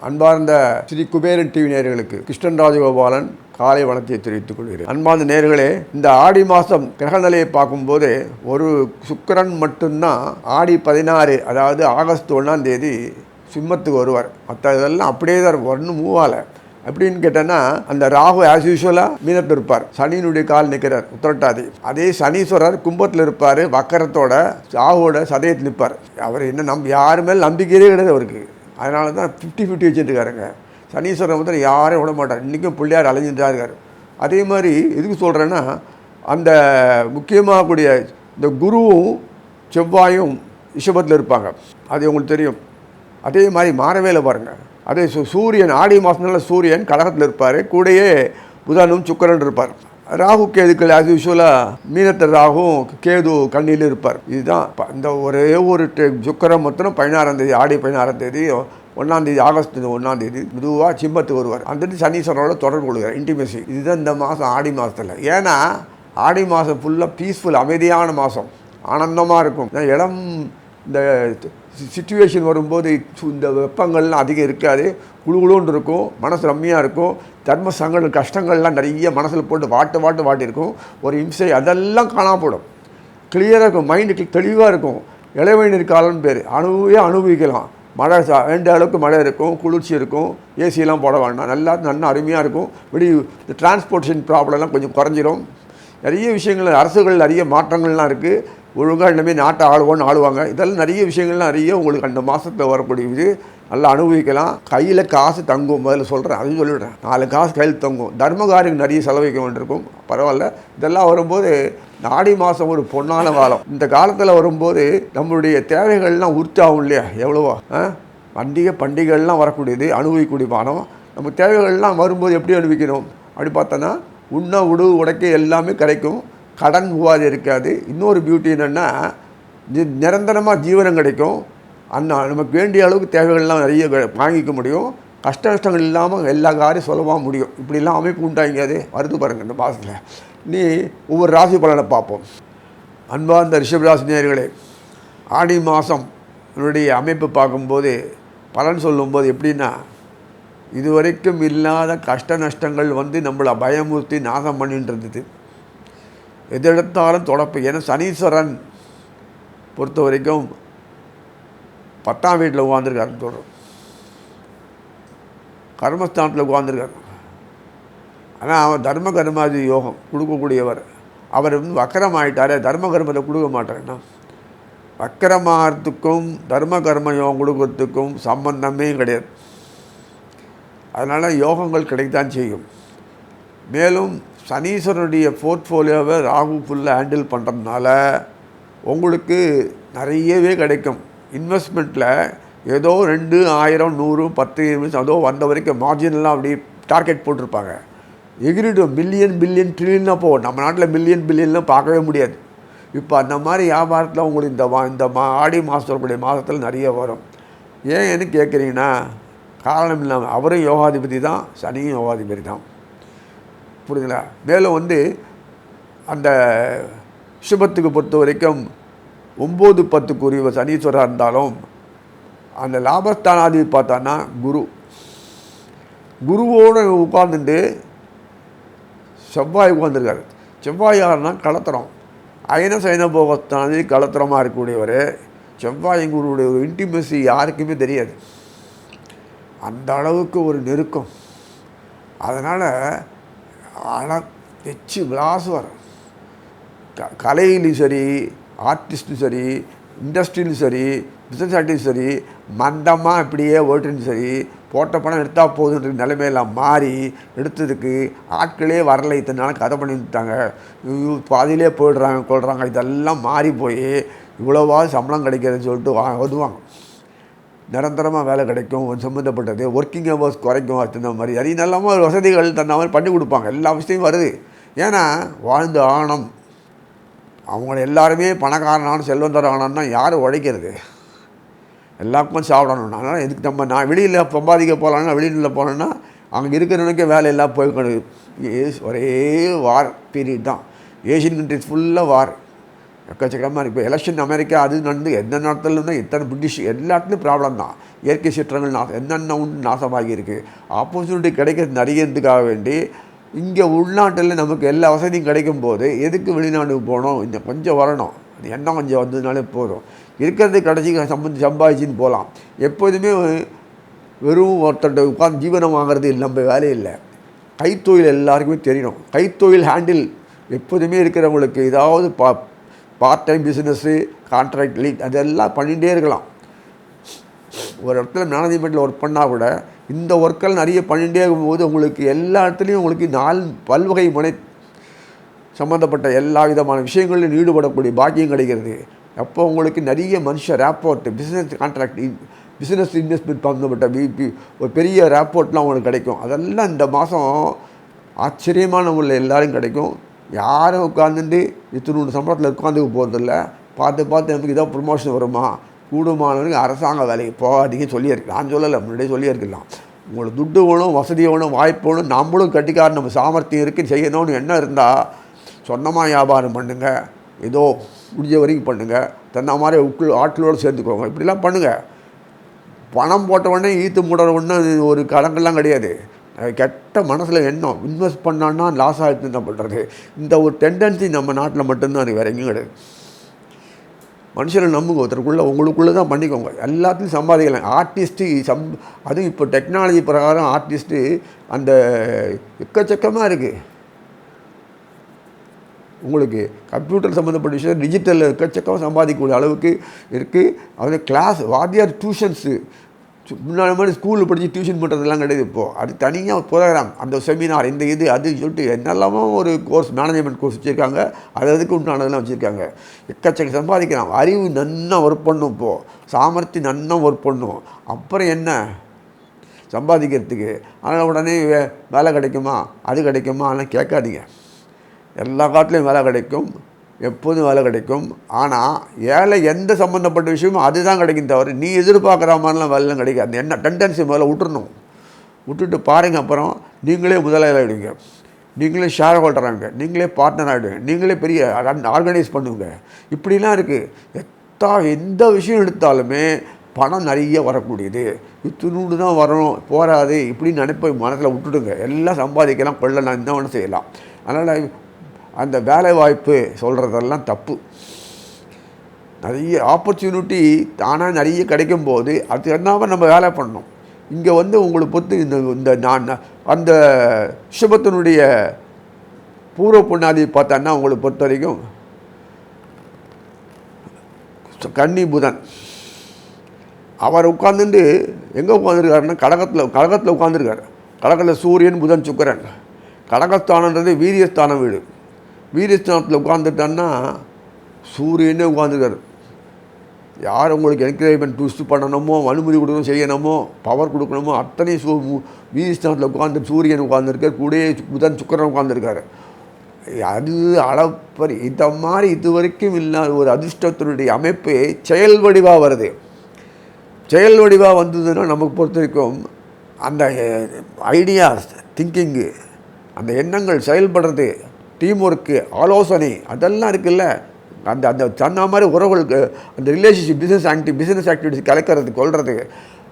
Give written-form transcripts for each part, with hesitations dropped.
அன்பார்ந்த ஸ்ரீ குபேரன் டிவி நேயர்களுக்கு கிருஷ்ணன் ராஜகோபாலன் காலை வணக்கத்தை தெரிவித்துக் கொள்கிறேன். அன்பார்ந்த நேயர்களே, இந்த ஆடி மாதம் கிரகநிலையை பார்க்கும்போது ஒரு சுக்கிரன் மட்டும்தான் ஆடி 16, அதாவது ஆகஸ்ட் 1ஆம் தேதி சிம்மத்துக்கு வருவார். மற்ற இதெல்லாம் அப்படியே தான் ஒன்றும் மூவாலை. எப்படின்னு கேட்டேன்னா, அந்த ராகு ஆஸ் யூஸ்வலாக மீனத்தில் இருப்பார், சனியினுடைய கால் நிற்கிறார் உத்திரட்டாதி. அதே சனீஸ்வரர் கும்பத்தில் இருப்பார், வக்கரத்தோட ராகுவோட சதயத்தில் நிற்பார். அவர் என்ன யாரு மேல் நம்பிக்கையே கிடையாது அவருக்கு. அதனால தான் 50-50 வச்சுட்டுருக்காருங்க. சனீஸ்வரன் வந்து யாரையும் விட மாட்டார். இன்றைக்கும் பிள்ளையார் அலைஞ்சிட்டு இருக்கார். அதே மாதிரி எதுக்கு சொல்கிறேன்னா, அந்த முக்கியமாக கூடிய இந்த குருவும் செவ்வாயும் ரிஷபத்தில் இருப்பாங்க, அது உங்களுக்கு தெரியும். அதே மாதிரி மாறவேல பாருங்கள். அதே சூரியன் ஆடி மாதம்னால சூரியன் கடகத்தில் இருப்பார், கூடயே புதனும் சுக்கிரன் இருப்பார். ராகு கேதுக்கள் ஆஸ் யூஸ்வலாக மீனத்தில் ராகும் கேது கண்ணியில் இருப்பார். இதுதான் இந்த ஒரே ஒரு சுக்கிரன் மொத்தம் 16ஆம் தேதி, ஆடி 16ஆம் தேதி 1ஆம் தேதி, ஆகஸ்ட் 1ஆம் தேதி மெதுவாக சிம்மத்துக்கு வருவார். அந்த சனீஸ்வரனோட தொடர்பு கொள்கிறார், இன்டிமேசி. இதுதான் இந்த மாதம் ஆடி மாதத்தில். ஏன்னா ஆடி மாதம் ஃபுல்லாக பீஸ்ஃபுல், அமைதியான மாதம், ஆனந்தமாக இருக்கும். இடம் இந்த சிச்சுவேஷன் வரும்போது இந்த வெப்பங்கள்லாம் அதிகம் இருக்காது, குழுகுழுன்னு இருக்கும், மனசு ரம்மியாக இருக்கும். தர்ம சங்கடம் கஷ்டங்கள்லாம் நிறைய மனசில் போட்டு வாட்டியிருக்கும். ஒரு இம்சை அதெல்லாம் காணாம போடும். கிளியராக இருக்கும், மைண்டு தெளிவாக இருக்கும். இளவேநீர் காலம்னு பேர். அனுபவிக்கலாம். மழை வேண்டிய அளவுக்கு மழை இருக்கும், குளிர்ச்சி இருக்கும், ஏசியெல்லாம் போட வேண்டாம், நல்லா அருமையாக இருக்கும். இந்த டிரான்ஸ்போர்ட்டேஷன் ப்ராப்ளம்லாம் கொஞ்சம் குறைஞ்சிரும். நிறைய விஷயங்கள், அரசுகள் நிறைய மாற்றங்கள்லாம் இருக்குது. ஒழுங்காக இனிமேல் நாட்டை ஆளுவாங்க. இதெல்லாம் நிறைய விஷயங்கள்லாம் நிறைய உங்களுக்கு அந்த மாதத்தில் வரக்கூடியது. நல்லா அனுபவிக்கலாம். கையில் காசு தங்கும். முதல்ல சொல்கிறேன், அதையும் சொல்லிவிடுறேன். 4 காசு கையில் தங்கும். தர்மகாரியம் நிறைய செலவழிக்க வேண்டியிருக்கும். பரவாயில்ல. இதெல்லாம் வரும்போது ஆடி மாதம் ஒரு பொன்னான காலம். இந்த காலத்தில் வரும்போது நம்மளுடைய தேவைகள்லாம் உற்சாகும் இல்லையா? எவ்வளவோ பண்டிகைகள்லாம் வரக்கூடியது, அனுபவிக்கக்கூடிய மாதம். நம்ம தேவைகள்லாம் வரும்போது எப்படி அனுபவிக்கணும் அப்படி பார்த்தோன்னா, உணவு உடைக்க எல்லாமே கிடைக்கும், கடன் உபாதி இருக்காது. இன்னொரு பியூட்டி என்னென்னா, நிரந்தரமாக ஜீவனம் கிடைக்கும். நமக்கு வேண்டிய அளவுக்கு தேவைகள்லாம் நிறைய வாங்கிக்க முடியும். கஷ்டங்கள் இல்லாமல் எல்லா காரியம் சொல்லமாக முடியும். இப்படிலாம் அமைப்பு உண்டாங்காது வருது பாருங்கள் இந்த மாதத்தில். நீ ஒவ்வொரு ராசி பலனை பார்ப்போம். அன்பார்ந்த ரிஷபராசி நேயர்களே, ஆடி மாதம் என்னுடைய அமைப்பு பார்க்கும்போது பலன் சொல்லும்போது எப்படின்னா, இதுவரைக்கும் இல்லாத கஷ்ட நஷ்டங்கள் வந்து நம்மளை பயமுறுத்தி நாசம் பண்ணிட்டு இருந்தது. எதெடுத்தாலும் தொடப்பு. ஏன்னா சனீஸ்வரன் பொறுத்த வரைக்கும் 10ஆம் வீட்டில் உட்காந்துருக்காருன்னு சொல்கிறோம், கர்மஸ்தானத்தில் உட்காந்துருக்கார். ஆனால் அவர் தர்ம கர்மாதி யோகம் கொடுக்கக்கூடியவர். அவர் வந்து வக்கரம் ஆகிட்டாரே, தர்ம கர்மத்தை கொடுக்க மாட்டாருன்னா. வக்கரமாகறதுக்கும் தர்ம கர்ம யோகம் கொடுக்கறதுக்கும் சம்பந்தமே கிடையாது. அதனால் யோகங்கள் கிடைத்தான் செய்யும். மேலும் சனீஸ்வரனுடைய போர்ட்ஃபோலியோவை ராகு ஃபுல்லாக ஹேண்டில் பண்ணுறதுனால உங்களுக்கு நிறையவே கிடைக்கும். இன்வெஸ்ட்மெண்ட்டில் ஏதோ 2, 1000, 100, 10, 20 அதோ வந்த வரைக்கும் மார்ஜின்லாம் அப்படி டார்கெட் போட்டிருப்பாங்க. எகிரிடும் பில்லியன் ட்ரில்லியனாக போகும். நம்ம நாட்டில் பில்லியன்லாம் பார்க்கவே முடியாது. இப்போ அந்த மாதிரி வியாபாரத்தில் உங்களுக்கு இந்த ஆடி மாதத்துடைய மாதத்தில் நிறைய வரும். ஏன்னு கேட்குறீங்கன்னா, காரணம் இல்லாமல் அவரும் யோகாதிபதி தான், சனியும் யோகாதிபதி தான். புரியுதுங்களா? மேலும் வந்து அந்த ரிஷபத்துக்கு பொறுத்த வரைக்கும் 9, 10 சனீஸ்வராக இருந்தாலும் அந்த லாபஸ்தானாதிபதி பார்த்தான்னா குருவோடு உட்கார்ந்துட்டு செவ்வாய் உட்காந்துருக்காரு. செவ்வாய் யாருன்னா களத்திரம், அயன சயன போகஸ்தானாதிபதி களத்திரமாக இருக்கக்கூடியவர். செவ்வாய் குருவுடைய ஒரு இன்டிமெசி யாருக்குமே தெரியாது, அந்த அளவுக்கு ஒரு நெருக்கம். அதனால் வச்சு விளாசுவார். கலையிலும் சரி, ஆர்டிஸ்ட்டும் சரி, இண்டஸ்ட்ரியிலும் சரி, பிஸ்னஸ் ஆக்டிவும் சரி, மந்தமாக இப்படியே ஓட்டுன்னு சரி, போட்ட பணம் எடுத்தால் போதுன்ற நிலைமையெல்லாம் மாறி எடுத்ததுக்கு ஆட்களே வரலை. இத்தனை நாள் கதை பண்ணிட்டாங்க, பாதியிலே போயிடுறாங்க கொள்கிறாங்க. இதெல்லாம் மாறி போய் இவ்வளோவாது சம்பளம் கிடைக்கிறதுன்னு சொல்லிட்டு வருவாங்க. நிரந்தரமாக வேலை கிடைக்கும், சம்மந்தப்பட்டது ஒர்க்கிங் ஹவர்ஸ் குறைக்கும், அந்த மாதிரி நிறைய நல்ல வசதிகள் தந்த மாதிரி பண்ணி கொடுப்பாங்க. எல்லா விஷயத்தையும் வருது. ஏன்னா வாழ்ந்து ஆகணும். அவங்கள எல்லாருமே பணக்காரனாலும் செல்வந்தர் ஆகணும்னா யார் உழைக்கிறது? எல்லாருக்கும் சாப்பிடணும். அதனால் எதுக்கு நான் வெளியில் சம்பாதிக்க போகலான்னா, வெளியில் போனோன்னா அங்கே இருக்கிறவனுக்கே வேலை எல்லாம் போய்க்கணும். ஒரே வார் பீரியட் தான். ஏஷியன் கண்ட்ரிஸ் ஃபுல்லாக வார். எக்கச்சக்கமாக இருக்குது. இப்போ எலெக்ஷன் அமெரிக்கா அது நடந்து எந்த நாட்டில்னா எத்தனை பிரிட்டிஷ் எல்லா இடத்துலையும் ப்ராப்ளம் தான். இயற்கை சீற்றங்கள் என்னென்ன உண்டு நாசமாகி இருக்குது. ஆப்பர்ச்சுனிட்டி கிடைக்கிறது நிறையதுக்காக வேண்டி இங்கே உள்நாட்டில் நமக்கு எல்லா வசதியும் கிடைக்கும் போது எதுக்கு வெளிநாட்டுக்கு போகணும்? கொஞ்சம் வரணும், எண்ணம் கொஞ்சம் வந்ததுனாலே போதும். இருக்கிறது கடைசி சம்பாதிச்சின்னு போகலாம். எப்போதுமே வெறும் ஒருத்தர் உட்காந்து ஜீவனம் வாங்குறது நம்ம வேலையில்லை. கைத்தொழில் எல்லாருக்குமே தெரியணும். கைத்தொழில் ஹேண்டில் எப்போதுமே இருக்கிறவங்களுக்கு ஏதாவது part time business, contract lead அதெல்லாம் பண்ணிகிட்டே இருக்கலாம். ஒரு இடத்துல மேனேஜ்மெண்ட்டில் ஒர்க் பண்ணால் கூட இந்த ஒர்க்கெல்லாம் நிறைய பண்ணிகிட்டே இருக்கும்போது உங்களுக்கு எல்லா இடத்துலையும் உங்களுக்கு பல்வகை முனை சம்மந்தப்பட்ட எல்லா விதமான விஷயங்களிலும் ஈடுபடக்கூடிய பாக்கியம் கிடைக்கிறது. அப்போ உங்களுக்கு நிறைய ரேப்போர்ட்டு, பிஸ்னஸ் கான்ட்ராக்ட், பிஸ்னஸ் இன்வெஸ்ட்மெண்ட் சம்மந்தப்பட்ட ஒரு பெரிய ரேப்போர்ட்லாம் உங்களுக்கு கிடைக்கும். அதெல்லாம் இந்த மாதம் ஆச்சரியமான உள்ள எல்லோரும் கிடைக்கும். யாரும் உட்காந்துட்டு இத்தனோட சம்பளத்தில் உட்காந்துக்க போகிறதில்ல. பார்த்து நமக்கு இதான் ப்ரொமோஷன் வருமா, கூடுமானவருக்கு அரசாங்க வேலைக்கு போகாதீங்கன்னு சொல்லியிருக்கலாம். நான் சொல்லலை, முன்னாடியே சொல்லியிருக்கலாம். உங்களுக்கு துட்டு வேணும், வசதி வேணும், வாய்ப்பு வேணும், நம்மளும் கட்டிக்காரன், நம்ம சாமர்த்தியம் இருக்குது செய்யணும்னு என்ன இருந்தால் சொந்தமாக வியாபாரம் பண்ணுங்கள். ஏதோ முடிஞ்ச வரைக்கும் பண்ணுங்கள். தன்ன மாதிரி ஆட்களோடு சேர்ந்துக்கோங்க. இப்படிலாம் பண்ணுங்கள். பணம் போட்ட உடனே ஈத்து மூடுற உடனே ஒரு கடங்கள்லாம் கிடையாது. கெட்ட மனசில் எண்ணம் இன்வெஸ்ட் பண்ணான்னா லாஸ் ஆகிட்டு என்ன பண்ணுறது? இந்த ஒரு டெண்டன்சி நம்ம நாட்டில் மட்டும்தான் அது வேறு எங்கேயும் கிடையாது. மனுஷனை நம்புங்க, ஒருத்தருக்குள்ளே உங்களுக்குள்ளே தான் பண்ணிக்கோங்க. எல்லாத்தையும் சம்பாதிக்கலாம். ஆர்டிஸ்ட்டு அதுவும் இப்போ டெக்னாலஜி பிரகாரம் ஆர்டிஸ்ட்டு அந்த எக்கச்சக்கமாக இருக்குது. உங்களுக்கு கம்ப்யூட்டர் சம்மந்தப்பட்ட விஷயம் டிஜிட்டலில் எக்கச்சக்கமாக சம்பாதிக்கக்கூடிய அளவுக்கு இருக்குது. அதில் கிளாஸ் வாத்தியார் டியூஷன்ஸு முன்னாடி மாதிரி ஸ்கூலில் படித்து டியூஷன் பண்ணுறதுலாம் கிடையாது. இப்போது அது தனியாக ப்ரோக்ராம், அந்த செமினார், இந்த இது அதுன்னு சொல்லிட்டு என்னெல்லாமோ ஒரு கோர்ஸ், மேனேஜ்மெண்ட் கோர்ஸ் வச்சுருக்காங்க. அதுக்கு உண்டானதெல்லாம் வச்சுருக்காங்க. எக்கச்சக்க சம்பாதிக்கலாம். அறிவு நன்னா ஒர்க் பண்ணும். இப்போது சாமர்த்தியம் நன்னா ஒர்க் பண்ணும். அப்புறம் என்ன சம்பாதிக்கிறதுக்கு? அதனால் உடனே வேலை கிடைக்குமா, அது கிடைக்குமா அதெல்லாம் கேட்காதீங்க. எல்லா காட்டிலையும் வேலை கிடைக்கும், எப்போதும் வேலை கிடைக்கும். ஆனால் ஏழை எந்த சம்மந்தப்பட்ட விஷயமும் அதுதான் கிடைக்கும் தவிர நீ எதிர்பார்க்குற மாதிரிலாம் வேலைலாம் கிடைக்காது. அந்த என்ன டெண்டன்சி முதல்ல விட்டுட்டு பாருங்கள். அப்புறம் நீங்களே முதலாளி ஆகிடுவீங்க, நீங்களே ஷேர் ஹோல்டர் ஆகிடுங்க, நீங்களே பார்ட்னர் ஆகிடுவீங்க, நீங்களே பெரிய ஆர்கனைஸ் பண்ணுவீங்க. இப்படிலாம் இருக்குது. எந்த விஷயம் எடுத்தாலுமே பணம் நிறைய வரக்கூடியது. இத்தினூண்டு தான் வரணும், போகாது இப்படின்னு நினைப்ப மனசில் விட்டுடுங்க. எல்லாம் சம்பாதிக்கலாம், கொள்ளலாம், என்ன வேணும் செய்யலாம். அதனால் அந்த வேலை வாய்ப்பு சொல்கிறதெல்லாம் தப்பு. நிறைய ஆப்பர்ச்சுனிட்டி தானாக நிறைய கிடைக்கும் போது அது என்னாமல் நம்ம வேலை பண்ணணும். இங்கே உங்களுக்கு பொறுத்து இந்த நான் அந்த ரிஷபத்தினுடைய பூர்வ புண்ணாதி பார்த்தோன்னா உங்களுக்கு பொறுத்த வரைக்கும் கன்னி புதன் அவர் உட்காந்துட்டு எங்கே உட்காந்துருக்காருன்னா கடகத்தில் உட்காந்துருக்காரு. கடகத்தில் சூரியன், புதன், சுக்கிரன். கடகஸ்தானன்றது வீரியஸ்தானம் வீடு. வீரியஸ்தானத்தில் உட்காந்துட்டான்னா சூரியனே உட்காந்துருக்காரு. யார் உங்களுக்கு என்கரேஜ்மெண்ட் டூஸ்ட் பண்ணணுமோ, அனுமதி கொடுக்கணும், செய்யணுமோ, பவர் கொடுக்கணுமோ அத்தனையும் வீரியஸ்தானத்தில் உட்காந்து சூரியன் உட்காந்துருக்கார். கூடயே புதன், சுக்கிரன் உட்காந்துருக்காரு. அது அளப்பரி இந்த மாதிரி இது வரைக்கும் இல்லாத ஒரு அதிர்ஷ்டத்தினுடைய அமைப்பு செயல் வடிவாக வருது. செயல் வடிவாக வந்ததுன்னா நமக்கு பொறுத்த வரைக்கும் அந்த ஐடியாஸ், திங்கிங்கு, அந்த எண்ணங்கள் செயல்படுறது, டீம் ஒர்க்கு, ஆலோசனை அதெல்லாம் இருக்குல்ல. அந்த சொன்ன மாதிரி உறவுகளுக்கு அந்த ரிலேஷன்ஷிப், பிஸ்னஸ் ஆக்டிவிட்டிஸ் கலக்கிறது, கொள்வது,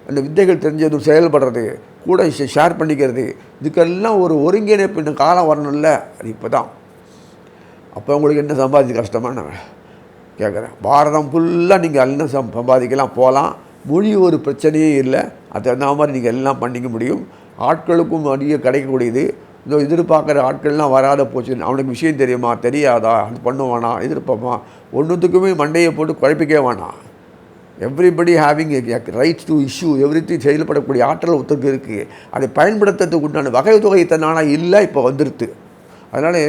அந்த வித்தைகள் தெரிஞ்சதும் செயல்படுறது, கூட ஷேர் பண்ணிக்கிறது, இதுக்கெல்லாம் ஒரு ஒருங்கிணைப்பு இந்த காலம் வரணும்ல. அது இப்போ தான். அப்போ உங்களுக்கு என்ன சம்பாதிக்க கஷ்டமாக நான் கேட்குறேன். பாரதம் ஃபுல்லாக நீங்கள் எல்லாம் சம்பாதிக்கலாம், போகலாம். மொழி ஒரு பிரச்சனையே இல்லை. அது அந்த மாதிரி நீங்கள் எல்லாம் பண்ணிக்க முடியும். ஆட்களுக்கும் அதிக கிடைக்கக்கூடியது. இதோ எதிர்பார்க்குற ஆட்கள்லாம் வராத போச்சு. அவனுக்கு விஷயம் தெரியுமா, தெரியாதா, அது பண்ணுவானா, எதிர்ப்பாமா, ஒன்றுத்துக்குமே மண்டையை போட்டு குழப்பிக்கவே வேணாம். Everybody having rights to issue everything செயல்படக்கூடிய ஆற்றல் ஒருத்தருக்கு இருக்குது. அதை பயன்படுத்துறதுக்கு உண்டான வகை தொகை தன்னானா இல்லை, இப்போ வந்துடுது. அதனால்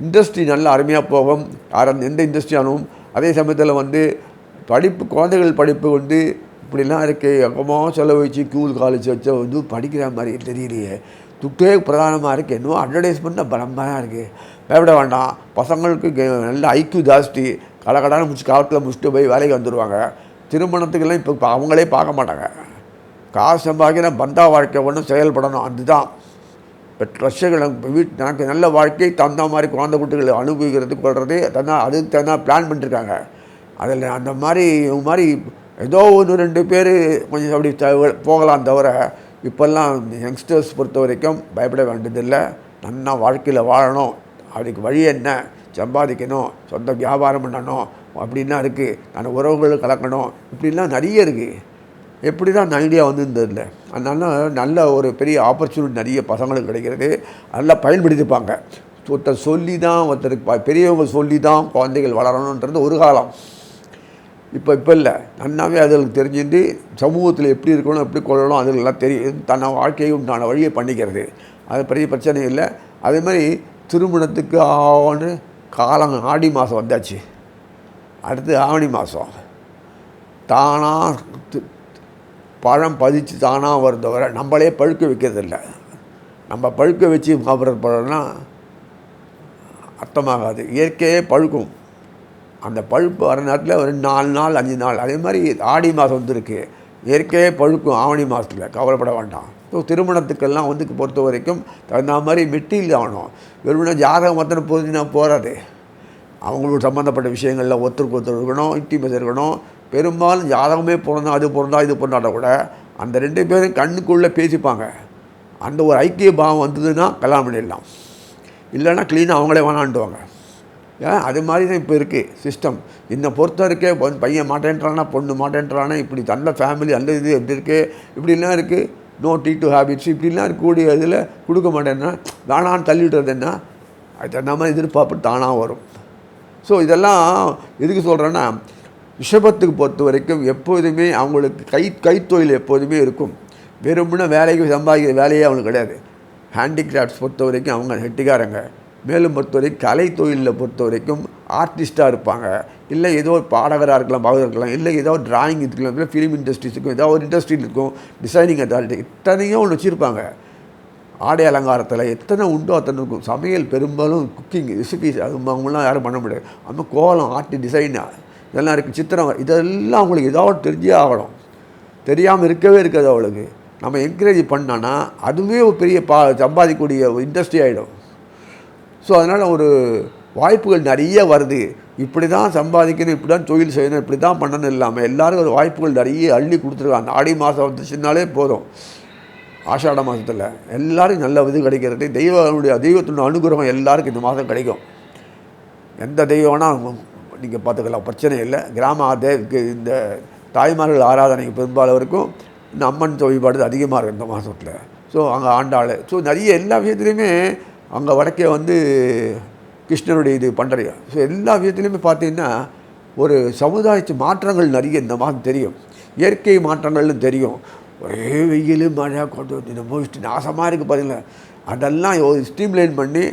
இண்டஸ்ட்ரி நல்லா அருமையாக போகும். எந்த இண்டஸ்ட்ரியாலும் அதே சமயத்தில் குழந்தைகள் படிப்பு இப்படிலாம் இருக்குது. எங்கமாக செலவு வச்சு காலேஜ் வச்சு படிக்கிற மாதிரி தெரியலையே. துட்டே பிரதானமாக இருக்குது. என்னவோ அட்வர்டைஸ்மெண்ட் பலமாக இருக்குது. பயப்பட வேண்டாம். பசங்களுக்கு நல்ல ஐக்கியூ ஜாஸ்தி. கடகடான காலத்தில் முடிச்சுட்டு போய் வேலைக்கு வந்துடுவாங்க. திருமணத்துக்கெல்லாம் இப்போ அவங்களே பார்க்க மாட்டாங்க. காசு சம்பாதிக்கிற பந்தா வாழ்க்கை ஒன்றும் செயல்படணும். அதுதான் ரஷ்யர்கள் எனக்கு நல்ல வாழ்க்கை தகுந்த மாதிரி குழந்தை குட்டிகளை அனுபவிக்கிறது கொள்வது அதுக்கு தகுந்த பிளான் பண்ணிருக்காங்க. அதில் அந்த மாதிரி இவங்க மாதிரி ஏதோ 1-2 பேர் கொஞ்சம் அப்படி போகலாம் தவிர இப்போல்லாம் யங்ஸ்டர்ஸ் பொறுத்த வரைக்கும் பயப்பட வேண்டியதில்லை. நல்லா வாழ்க்கையில் வாழணும், அதுக்கு வழி என்ன, சம்பாதிக்கணும், சொந்த வியாபாரம் பண்ணணும் அப்படின்னா இருக்குது, நான் உறவுகள் கலக்கணும், இப்படிலாம் நிறைய இருக்குது. எப்படி தான் அந்த ஐடியா வந்துருந்ததில்லை. அதனால நல்ல ஒரு பெரிய ஆப்பர்ச்சுனிட்டி நிறைய பசங்களுக்கு கிடைக்கிறது. நல்லா பயன்படுத்திப்பாங்க. ஒருத்தர் சொல்லி தான் ஒருத்தருக்கு பெரியவங்க சொல்லி தான் குழந்தைகள் வளரணுன்றது ஒரு காலம். இப்போ இல்லை, நன்னாவே அதுகளுக்கு தெரிஞ்சுட்டு சமூகத்தில் எப்படி இருக்கணும், எப்படி கொள்ளணும், அதுலாம் தெரியும். தன்னை வாழ்க்கையை உண்டான வழியை பண்ணிக்கிறது, அது பெரிய பிரச்சனை இல்லை. அதே மாதிரி திருமணத்துக்கு காலம் ஆடி மாதம் வந்தாச்சு, அடுத்து ஆவணி மாதம் தானாக பழம் பதிச்சு தானாக வருதவரை நம்மளே பழுக்க வைக்கிறதில்ல. நம்ம பழுக்க வச்சு சாப்பிட்ற பழம்னா அர்த்தமாகாது. இயற்கையே பழுக்கும். அந்த பழுப்பு வர நேரத்தில் ஒரு 4 நாள் 5 நாள். அதே மாதிரி ஆடி மாதம் வந்துருக்கு, இயற்கையே பழுக்கும் ஆவணி மாதத்தில், கவலைப்பட வேண்டாம். ஸோ திருமணத்துக்கெல்லாம் பொறுத்த வரைக்கும் தகுந்த மாதிரி மெட்டீரியல் ஆகணும். வெறுமனே ஜாதகம் மொத்தம் பொருந்தினா போகாது. அவங்களுக்கு சம்மந்தப்பட்ட விஷயங்களில் ஒருத்தருக்கு இருக்கணும், இன்டிமேசி இருக்கணும். பெரும்பாலும் ஜாதகமே பிறந்தா அது பிறந்தா இது பிறந்தாட்ட கூட அந்த 2 பேரும் கண்ணுக்குள்ளே பேசிப்பாங்க. அந்த ஒரு ஐக்கிய பாவம் வந்ததுன்னா கல்யாணம் பண்ணிடலாம், இல்லைன்னா க்ளீனாக அவங்களே வேணான்டுவாங்க. ஏன் அது மாதிரி தான் இப்போ இருக்குது சிஸ்டம். என்னை பொறுத்த இருக்கே பையன் மாட்டேன்றானா, பொண்ணு மாட்டேன்றானா, இப்படி நல்ல ஃபேமிலி அந்த இது எப்படி இருக்குது, இப்படிலாம் இருக்குது. நோ டீ டு ஹேபிட்ஸ் இப்படிலாம் இருக்கக்கூடிய இதில் கொடுக்க மாட்டேன்னா வேணான்னு தள்ளிவிடுறது என்ன, அது தகுந்த மாதிரி எதிர்பார்ப்பு தானாக வரும். ஸோ இதெல்லாம் எதுக்கு சொல்கிறேன்னா, ரிஷபத்துக்கு பொறுத்த வரைக்கும் எப்போதுமே அவங்களுக்கு கைத்தொழில் எப்போதுமே இருக்கும். வெறும்னா வேலைக்கு சம்பாதிக்கிற வேலையே அவங்களுக்கு கிடையாது. ஹேண்டிகிராஃப்ட்ஸ் பொறுத்த வரைக்கும் அவங்க ஹெட்டிக்காரங்க. மேலும் பொறுத்த வரைக்கும் கலை தொழிலில் பொறுத்த வரைக்கும் ஆர்டிஸ்ட்டாக இருப்பாங்க, இல்லை ஏதோ ஒரு பாடகராக இருக்கலாம், பாடகர் இருக்கலாம், இல்லை ஏதோ ஒரு டிராயிங் இருக்கலாம், இல்லை ஃபிலிம் இண்டஸ்ட்ரீஸ் இருக்கும், ஏதோ ஒரு இண்டஸ்ட்ரியில் இருக்கும், டிசைனிங் அத்தாரிட்டி, இத்தனையும் ஒன்று வச்சுருப்பாங்க. ஆடை அலங்காரத்தில் எத்தனை உண்டோ அத்தனை இருக்கும். சமையல் பெரும்பாலும் குக்கிங் ரெசிபிஸ் அது அவங்களாம் யாரும் பண்ண முடியாது. அந்த கோலம் ஆர்ட் டிசைனா இதெல்லாம் இருக்குது, சித்திரம், இதெல்லாம் அவங்களுக்கு ஏதாவது தெரிஞ்சே ஆகணும். தெரியாமல் இருக்கவே இருக்காது அவளுக்கு. நம்ம என்கரேஜ் பண்ணோன்னா அதுவே ஒரு பெரிய சம்பாதிக்கக்கூடிய இண்டஸ்ட்ரி ஆகிடும். ஸோ அதனால் ஒரு வாய்ப்புகள் நிறைய வருது. இப்படி தான் சம்பாதிக்கணும், இப்படி தான் தொழில் செய்யணும், இப்படி தான் பண்ணணும் இல்லாமல் எல்லாரும் ஒரு வாய்ப்புகள் நிறைய அள்ளி கொடுத்துருக்காங்க. ஆடி மாதம் வந்துச்சுன்னாலே போதும், ஆஷாட மாதத்தில் எல்லோரும் நல்ல இது கிடைக்கிறது. தெய்வத்தினுடைய அனுகிரகம் எல்லாருக்கும் இந்த மாதம் கிடைக்கும். எந்த தெய்வம்னா நீங்கள் பார்த்துக்கலாம், பிரச்சனை இல்லை. இந்த தாய்மார்கள் ஆராதனைக்கு பெரும்பாலவருக்கும் இந்த அம்மன் வழிபாடு அதிகமாக இருக்கும் இந்த மாதத்தில். ஸோ அங்கே ஆண்டாள், ஸோ நிறைய எல்லா விஷயத்துலையுமே அங்கே வடக்கே கிருஷ்ணனுடைய இது பண்ணுறீங்க. ஸோ எல்லா விஷயத்துலையுமே பார்த்தீங்கன்னா ஒரு சமுதாயத்து மாற்றங்கள் நிறைய இந்த மாதம் தெரியும். இயற்கை மாற்றங்கள்னு தெரியும். ஒரே வெயில் மழை கொண்டு வந்து மோஸ்ட் நாசமாக இருக்குது பார்த்தீங்களா, அதெல்லாம் ஸ்ட்ரீம்லைன் பண்ணி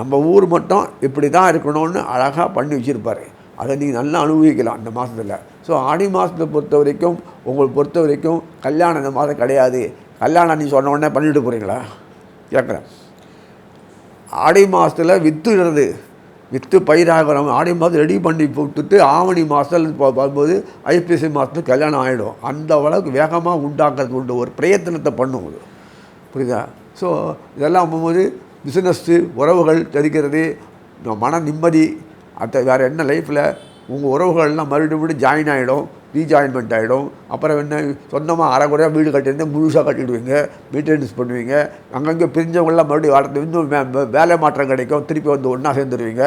நம்ம ஊர் மட்டும் இப்படி தான் இருக்கணும்னு அழகாக பண்ணி வச்சுருப்பார். அதை நீங்கள் நல்லா அனுபவிக்கலாம் இந்த மாதத்தில். ஸோ ஆடி மாதத்தை பொறுத்த வரைக்கும் உங்களை பொறுத்த வரைக்கும் கல்யாணம் இந்த மாதம் கிடையாது. கல்யாணம் நீ சொன்ன உடனே பண்ணிவிட்டு போகிறீங்களா கேட்குறேன். ஆடி மாதத்தில் விற்றுடுறது, விற்று பயிராகிறோம். ஆடி மாதம் ரெடி பண்ணி போட்டுட்டு ஆவணி மாதத்தில் பார்க்கும்போது ஐப்பசி மாதத்துக்கு கல்யாணம் ஆகிடும். அந்த அளவுக்கு வேகமாக உண்டாக்குறது உண்டு, ஒரு பிரயத்தனத்தை பண்ணுவது, புரியுதா? ஸோ இதெல்லாம் போகும்போது பிஸ்னஸ்ஸு, உறவுகள் தெரிகிறது, மன நிம்மதி, அது வேறு என்ன லைஃப்பில் உங்கள் உறவுகள்லாம் மறுபடியும் ஜாயின் ஆகிடும், ரீஜாயின்மெண்ட் ஆகிடும். அப்புறம் என்ன சொந்தமாக அரைக்குறையாக வீடு கட்டியிருந்தேன் முழுசாக கட்டிடுவீங்க, மெயின்டெனன்ஸ் பண்ணுவீங்க. அங்கங்கே பிரிஞ்சவங்களாம் மறுபடியும் வளர்த்து இன்னும் வேலை மாற்றம் கிடைக்கும், திருப்பி ஒன்றா சேர்ந்துருவீங்க.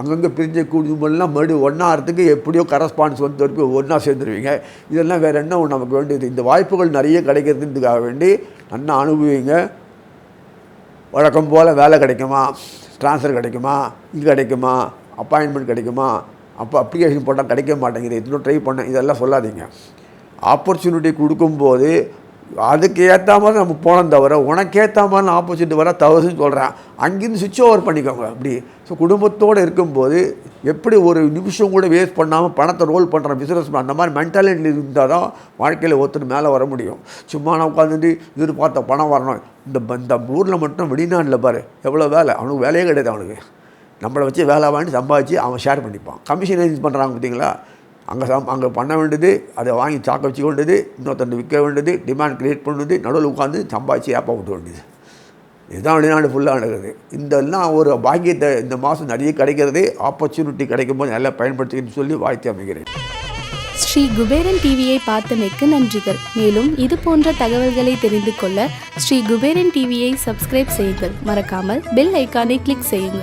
அங்கங்கே பிரிஞ்ச குடும்பம்லாம் மறுபடியும் ஒன்றாகிறதுக்கு எப்படியோ கரஸ்பான்ஸ் திருப்பி ஒன்றா சேர்ந்துருவீங்க. இதெல்லாம் வேறு என்ன நமக்கு வேண்டியது. இந்த வாய்ப்புகள் நிறைய கிடைக்கிறதுக்காக வேண்டி நல்லா அனுபவிங்க. வழக்கம் போல் வேலை கிடைக்குமா, ட்ரான்ஸ்ஃபர் கிடைக்குமா, இது கிடைக்குமா, அப்பாயின்மெண்ட் கிடைக்குமா, அப்போ அப்ளிகேஷன் போட்டால் கிடைக்க மாட்டேங்குது, இன்னும் ட்ரை பண்ணேன், இதெல்லாம் சொல்லாதீங்க. ஆப்பர்ச்சுனிட்டி கொடுக்கும்போது அதுக்கு ஏற்ற மாதிரி நம்ம போனோம் தவிர உனக்கேற்ற மாதிரி ஆப்பர்ச்சுனிட்டி வர தவறுன்னு சொல்கிறேன். அங்கேருந்து சுவிட்ச் ஓவர் பண்ணிக்கோங்க அப்படி. ஸோ குடும்பத்தோடு இருக்கும்போது எப்படி ஒரு நிமிஷம் கூட வேஸ்ட் பண்ணாமல் பணத்தை ரோல் பண்ணுற பிஸ்னஸ் அந்த மாதிரி மென்டாலிட்டி இருந்தால் தான் வாழ்க்கையில் ஒருத்தர் மேலே வர முடியும். சும்மா நான் உட்காந்துட்டு எதிர்பார்த்த பணம் வரணும். இந்த ஊரில் மட்டும் வெளிநாட்டில் பாரு எவ்வளோ வேலை, அவனுக்கு வேலையே கிடையாது. அவனுக்கு நம்மளை வச்சு வேலை வாங்கி சம்பாதிச்சு அவன் ஷேர் பண்ணிப்பான். கமிஷன் ஏஜென்சி பண்ணுறாங்க பார்த்தீங்களா, அங்கே பண்ண வேண்டியது, அதை வாங்கி சாக்க வச்சு கொண்டது, இன்னொருத்தண்டு விற்க வேண்டியது, டிமாண்ட் க்ரியேட் பண்ணுறது, நடுவில் உட்காந்து சம்பாதிச்சு ஏப்பா விட்டு வேண்டியது. இதுதான் வெளிநாடு ஃபுல்லாக நடக்குது. இதெல்லாம் ஒரு பாக்கியத்தை இந்த மாதம் நிறைய கிடைக்கிறது. ஆப்பர்ச்சுனிட்டி கிடைக்கும்போது நல்லா பயன்படுத்திக்கின்னு சொல்லி வாழ்த்து அமைகிறேன். ஸ்ரீ குபேரன் டிவியை பார்த்தமைக்கு நன்றிகள். மேலும் இது போன்ற தகவல்களை தெரிந்து கொள்ள ஸ்ரீ குபேரன் டிவியை சப்ஸ்கிரைப் செய்யுங்கள். மறக்காமல் பெல் ஐக்கானை கிளிக் செய்யுங்கள்.